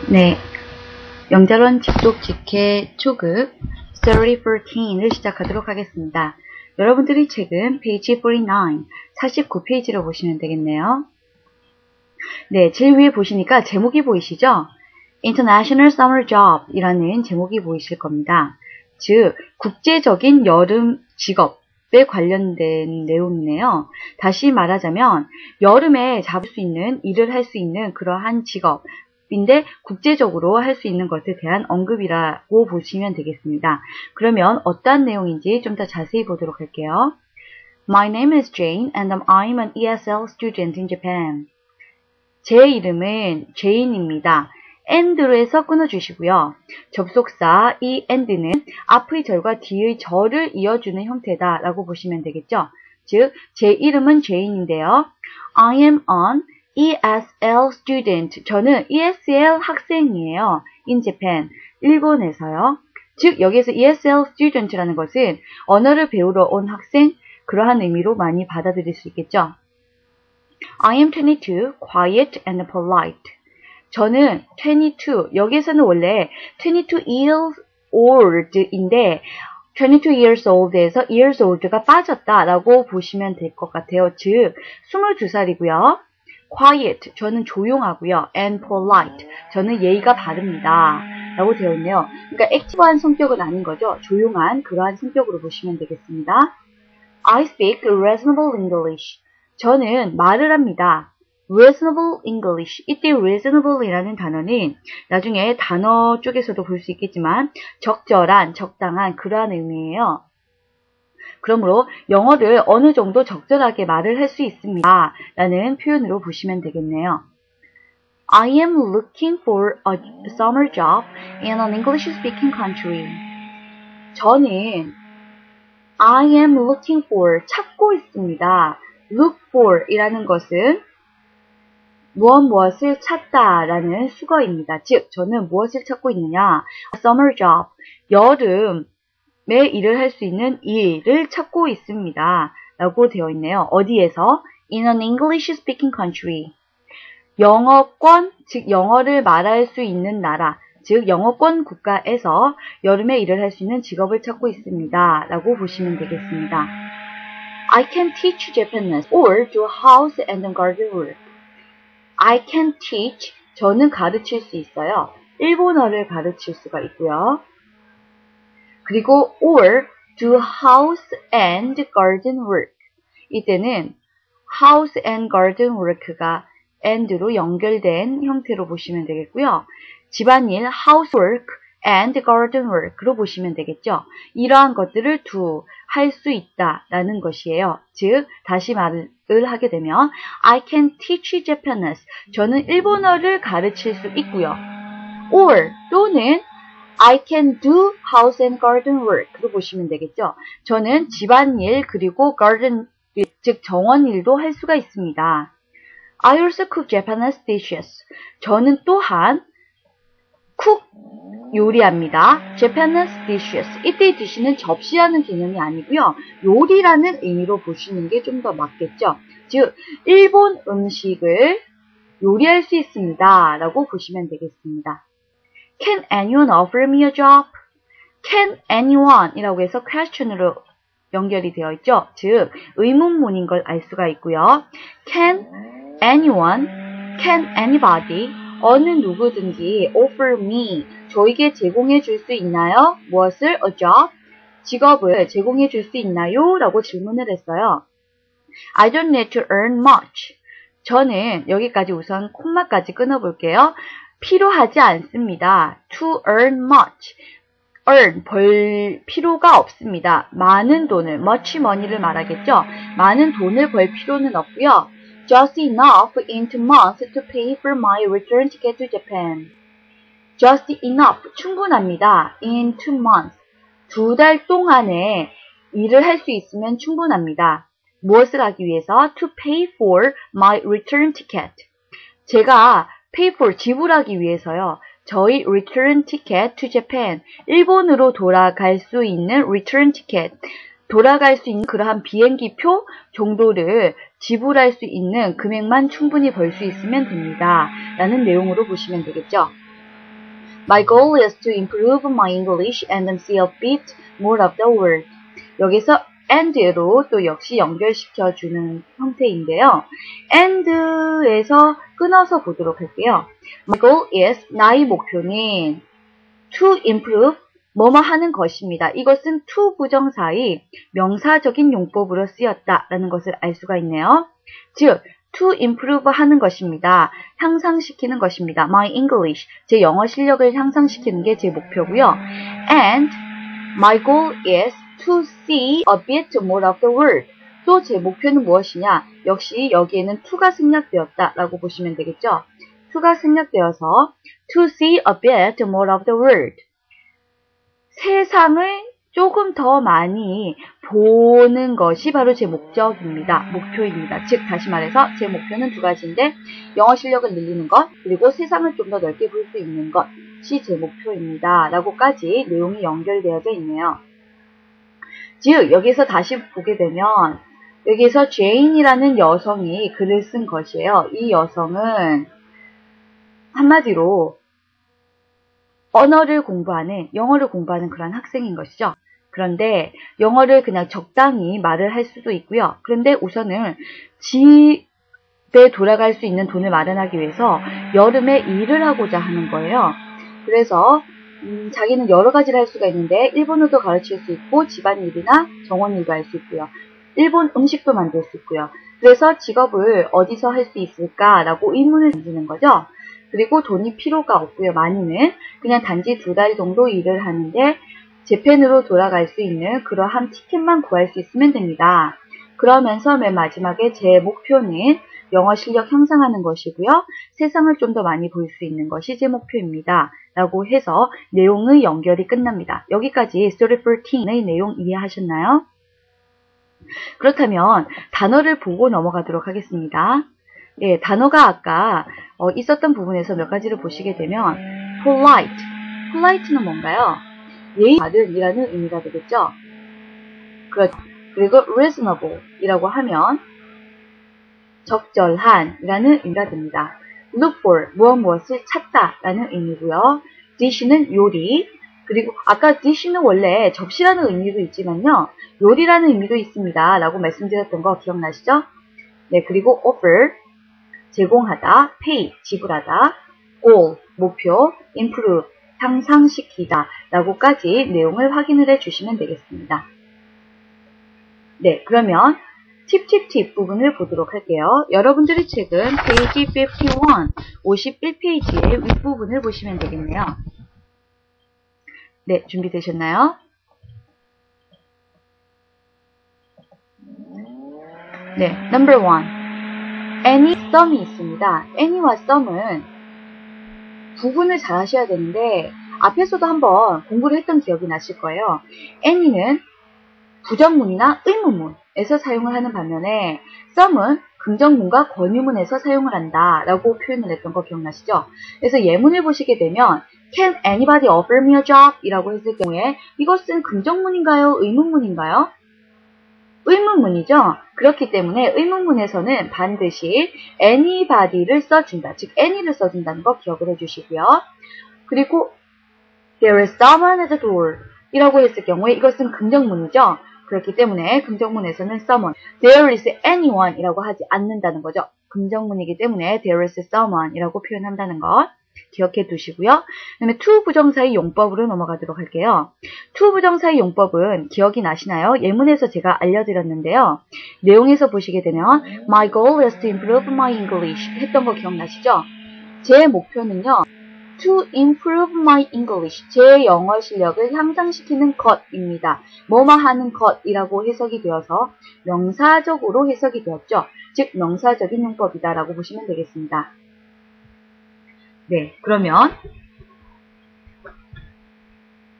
네, 영자론 직독 직해 초급 Story 14을 시작하도록 하겠습니다. 여러분들이 책은 페이지 49페이지로 보시면 되겠네요. 네, 제일 위에 보시니까 제목이 보이시죠? International Summer Job 이라는 제목이 보이실 겁니다. 즉, 국제적인 여름 직업에 관련된 내용이네요. 다시 말하자면 여름에 잡을 수 있는, 일을 할 수 있는 그러한 직업인데 국제적으로 할 수 있는 것에 대한 언급이라고 보시면 되겠습니다. 그러면 어떠한 내용인지 좀 더 자세히 보도록 할게요. My name is Jane and I'm an ESL student in Japan. 제 이름은 제인입니다. and로 해서 끊어주시고요. 접속사 이 and는 앞의 절과 뒤의 절을 이어주는 형태다 라고 보시면 되겠죠. 즉, 제 이름은 제인인데요. I am an ESL student. 저는 ESL 학생이에요. in Japan. 일본에서요. 즉, 여기에서 ESL student라는 것은 언어를 배우러 온 학생, 그러한 의미로 많이 받아들일 수 있겠죠. I am 22, quiet and polite. 저는 22, 여기에서는 원래 22 years old인데 22 years old에서 years old가 빠졌다라고 보시면 될 것 같아요. 즉, 22살이고요. quiet, 저는 조용하고요. and polite, 저는 예의가 바릅니다. 라고 되어 있네요. 그러니까 액티브한 성격은 아닌 거죠. 조용한 그러한 성격으로 보시면 되겠습니다. I speak reasonable English. 저는 말을 합니다. reasonable English. 이때 reasonable이라는 단어는 나중에 단어 쪽에서도 볼 수 있겠지만 적절한, 적당한 그러한 의미예요. 그러므로 영어를 어느 정도 적절하게 말을 할 수 있습니다. 라는 표현으로 보시면 되겠네요. I am looking for a summer job in an English-speaking country. 저는 I am looking for, 찾고 있습니다. look for 이라는 것은 무엇을 찾다라는 수거입니다. 즉, 저는 무엇을 찾고 있느냐? A summer job, 여름에 일을 할 수 있는 일을 찾고 있습니다. 라고 되어 있네요. 어디에서? In an English-speaking country. 영어권, 즉 영어를 말할 수 있는 나라, 즉 영어권 국가에서 여름에 일을 할 수 있는 직업을 찾고 있습니다. 라고 보시면 되겠습니다. I can teach Japanese or do house and garden work. I can teach, 저는 가르칠 수 있어요. 일본어를 가르칠 수가 있고요. 그리고 or do house and garden work. 이때는 house and garden work가 and로 연결된 형태로 보시면 되겠고요. 집안일 housework and garden work로 보시면 되겠죠. 이러한 것들을 할 수 있다라는 것이에요. 즉, 다시 말을 하게 되면 I can teach Japanese. 저는 일본어를 가르칠 수 있고요. or 또는 I can do house and garden work로 보시면 되겠죠. 저는 집안일 그리고 garden, 즉 정원일도 할 수가 있습니다. I also cook Japanese dishes. 저는 또한 요리합니다. Japanese dishes. 이때 dish는 접시하는 개념이 아니고요. 요리라는 의미로 보시는 게 좀 더 맞겠죠. 즉, 일본 음식을 요리할 수 있습니다. 라고 보시면 되겠습니다. Can anyone offer me a job? Can anyone 이라고 해서 question으로 연결이 되어 있죠. 즉, 의문문인 걸 알 수가 있고요. Can anyone, can anybody, 어느 누구든지 offer me, 저에게 제공해 줄 수 있나요? 무엇을? A job, 직업을 제공해 줄 수 있나요? 라고 질문을 했어요. I don't need to earn much. 저는 여기까지 우선 콤마까지 끊어볼게요. 필요하지 않습니다. To earn much. earn, 벌 필요가 없습니다. 많은 돈을, much money를 말하겠죠. 많은 돈을 벌 필요는 없고요. Just enough in 2 months to pay for my return ticket to Japan. Just enough, 충분합니다. In 2 months, 2달 동안에 일을 할 수 있으면 충분합니다. 무엇을 하기 위해서? To pay for my return ticket. 제가 pay for, 지불하기 위해서요. 저희 return ticket to Japan, 일본으로 돌아갈 수 있는 return ticket, 돌아갈 수 있는 그러한 비행기표 정도를 지불할 수 있는 금액만 충분히 벌 수 있으면 됩니다. 라는 내용으로 보시면 되겠죠. My goal is to improve my English and see a bit more of the world. 여기서 and로 또 역시 연결시켜주는 형태인데요. and에서 끊어서 보도록 할게요. My goal is, 나의 목표는 to improve, 뭐뭐 하는 것입니다. 이것은 to 부정사의 명사적인 용법으로 쓰였다라는 것을 알 수가 있네요. 즉, to improve 하는 것입니다. 향상시키는 것입니다. My English, 제 영어 실력을 향상시키는 게 제 목표고요. And my goal is to see a bit more of the world. 또 제 목표는 무엇이냐? 역시 여기에는 to가 생략되었다라고 보시면 되겠죠. to가 생략되어서 to see a bit more of the world. 세상을 조금 더 많이 보는 것이 바로 제 목적입니다. 목표입니다. 즉 다시 말해서 제 목표는 두 가지인데 영어 실력을 늘리는 것 그리고 세상을 좀 더 넓게 볼 수 있는 것이 제 목표입니다. 라고까지 내용이 연결되어져 있네요. 즉 여기서 다시 보게 되면 여기서 제인이라는 여성이 글을 쓴 것이에요. 이 여성은 한마디로 언어를 공부하는, 영어를 공부하는 그런 학생인 것이죠. 그런데 영어를 그냥 적당히 말을 할 수도 있고요. 그런데 우선은 집에 돌아갈 수 있는 돈을 마련하기 위해서 여름에 일을 하고자 하는 거예요. 그래서 자기는 여러 가지를 할 수가 있는데 일본어도 가르칠 수 있고 집안일이나 정원일도 할 수 있고요. 일본 음식도 만들 수 있고요. 그래서 직업을 어디서 할 수 있을까라고 의문을 던지는 거죠. 그리고 돈이 필요가 없고요. 많이는 그냥 단지 2달 정도 일을 하는데 재팬으로 돌아갈 수 있는 그러한 티켓만 구할 수 있으면 됩니다. 그러면서 맨 마지막에 제 목표는 영어 실력 향상하는 것이고요. 세상을 좀 더 많이 볼 수 있는 것이 제 목표입니다. 라고 해서 내용의 연결이 끝납니다. 여기까지 Story 14의 내용 이해하셨나요? 그렇다면 단어를 보고 넘어가도록 하겠습니다. 예, 단어가 아까 있었던 부분에서 몇 가지를 보시게 되면 polite, polite는 뭔가요? 예의 바른 이라는 의미가 되겠죠. 그리고 reasonable 이라고 하면 적절한 이라는 의미가 됩니다. look for, 무엇을 찾다 라는 의미고요. dish는 요리, 그리고 아까 dish는 원래 접시라는 의미도 있지만요. 요리라는 의미도 있습니다. 라고 말씀드렸던 거 기억나시죠? 네, 그리고 offer, 제공하다, pay, 지불하다, goal, 목표, improve, 향상시키다 라고까지 내용을 확인을 해주시면 되겠습니다. 네, 그러면 팁 부분을 보도록 할게요. 여러분들이 책은 페이지 51, 51페이지의 윗부분을 보시면 되겠네요. 네, 준비되셨나요? 네, number 1. any, some이 있습니다. any와 some은 구분을 잘 하셔야 되는데 앞에서도 한번 공부를 했던 기억이 나실 거예요. any는 부정문이나 의문문에서 사용을 하는 반면에 some은 긍정문과 권유문에서 사용을 한다 라고 표현을 했던 거 기억나시죠? 그래서 예문을 보시게 되면 Can anybody offer me a job? 이라고 했을 경우에 이것은 긍정문인가요? 의문문인가요? 의문문이죠. 그렇기 때문에 의문문에서는 반드시 anybody를 써준다. 즉 any를 써준다는 거 기억을 해주시고요. 그리고 there is someone at the door 이라고 했을 경우에 이것은 긍정문이죠. 그렇기 때문에 긍정문에서는 someone, there is anyone 이라고 하지 않는다는 거죠. 긍정문이기 때문에 there is someone 이라고 표현한다는 것 기억해 두시고요. 그 다음에 to 부정사의 용법으로 넘어가도록 할게요. to 부정사의 용법은 기억이 나시나요? 예문에서 제가 알려드렸는데요. 내용에서 보시게 되면 My goal is to improve my English 했던 거 기억나시죠? 제 목표는요. To improve my English, 제 영어 실력을 향상시키는 것입니다. 뭐뭐 하는 것이라고 해석이 되어서 명사적으로 해석이 되었죠. 즉 명사적인 용법이다 라고 보시면 되겠습니다. 네, 그러면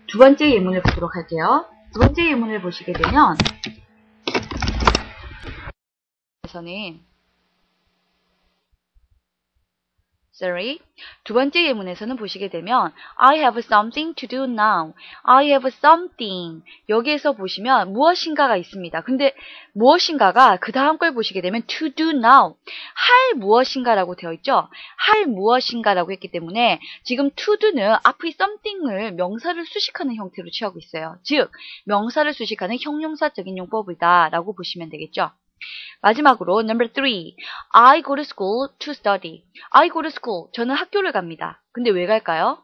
두 번째 예문을 보도록 할게요. 두 번째 예문을 보시게 되면 저는 Sorry. 두 번째 예문에서는 보시게 되면 I have something to do now. I have something. 여기에서 보시면 무엇인가가 있습니다. 근데 무엇인가가 그 다음 걸 보시게 되면 to do now. 할 무엇인가라고 되어 있죠. 할 무엇인가라고 했기 때문에 지금 to do는 앞의 something을 명사를 수식하는 형태로 취하고 있어요. 즉 명사를 수식하는 형용사적인 용법이다 라고 보시면 되겠죠. 마지막으로 number 3. I go to school to study. I go to school. 저는 학교를 갑니다. 근데 왜 갈까요?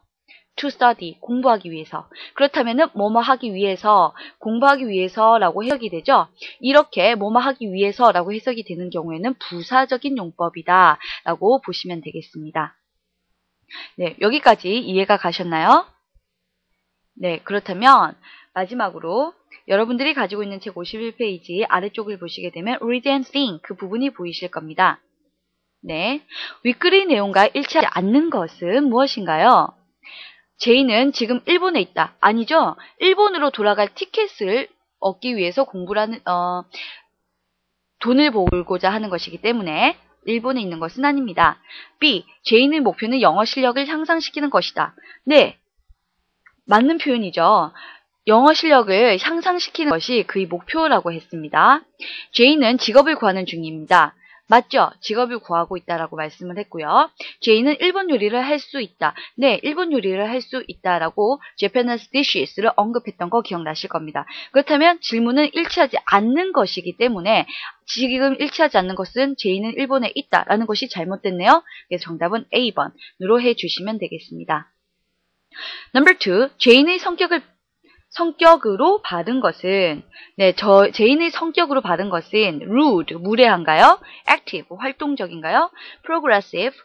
to study. 공부하기 위해서. 그렇다면은 뭐뭐 하기 위해서, 공부하기 위해서라고 해석이 되죠. 이렇게 뭐뭐 하기 위해서라고 해석이 되는 경우에는 부사적인 용법이다 라고 보시면 되겠습니다. 네, 여기까지 이해가 가셨나요? 네, 그렇다면 마지막으로 여러분들이 가지고 있는 책 51페이지 아래쪽을 보시게 되면 read and think 그 부분이 보이실 겁니다. 네, 윗글의 내용과 일치하지 않는 것은 무엇인가요? 제이는 지금 일본에 있다. 아니죠. 일본으로 돌아갈 티켓을 얻기 위해서 돈을 벌고자 하는 것이기 때문에 일본에 있는 것은 아닙니다. B. 제이의 목표는 영어 실력을 향상시키는 것이다. 네, 맞는 표현이죠. 영어 실력을 향상시키는 것이 그의 목표라고 했습니다. 제이는 직업을 구하는 중입니다. 맞죠? 직업을 구하고 있다라고 말씀을 했고요. 제이는 일본 요리를 할 수 있다. 네, 일본 요리를 할 수 있다라고 Japanese dishes를 언급했던 거 기억나실 겁니다. 그렇다면 질문은 일치하지 않는 것이기 때문에 지금 일치하지 않는 것은 제이는 일본에 있다라는 것이 잘못됐네요. 그래서 정답은 A번으로 해주시면 되겠습니다. Number 2. 제인의 성격으로 받은 것은 제인의 성격으로 받은 것은 rude, 무례한가요? active, 활동적인가요? progressive,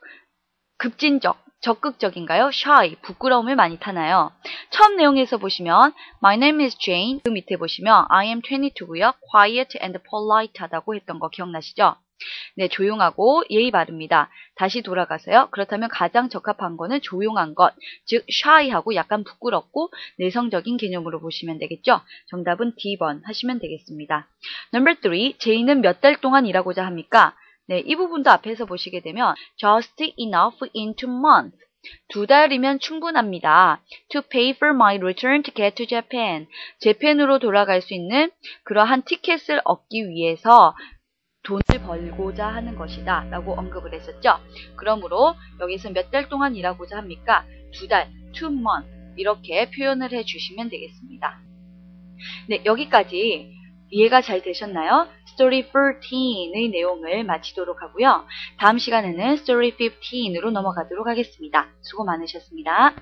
급진적, 적극적인가요? shy, 부끄러움을 많이 타나요? 처음 내용에서 보시면 My name is Jane, 그 밑에 보시면 I am 22고요. quiet and polite 하다고 했던 거 기억나시죠? 네, 조용하고 예의 바릅니다. 다시 돌아가서요. 그렇다면 가장 적합한 거는 조용한 것, 즉 shy하고 약간 부끄럽고 내성적인 개념으로 보시면 되겠죠. 정답은 D번 하시면 되겠습니다. Number 3. 제이는 몇 달 동안 일하고자 합니까? 네, 이 부분도 앞에서 보시게 되면 just enough in 2 months. 2달이면 충분합니다. To pay for my return ticket to Japan. 재팬으로 돌아갈 수 있는 그러한 티켓을 얻기 위해서 돈을 벌고자 하는 것이다 라고 언급을 했었죠. 그러므로 여기서 몇 달 동안 일하고자 합니까? 2달, 2 months 이렇게 표현을 해주시면 되겠습니다. 네, 여기까지 이해가 잘 되셨나요? Story 14의 내용을 마치도록 하고요. 다음 시간에는 Story 15으로 넘어가도록 하겠습니다. 수고 많으셨습니다.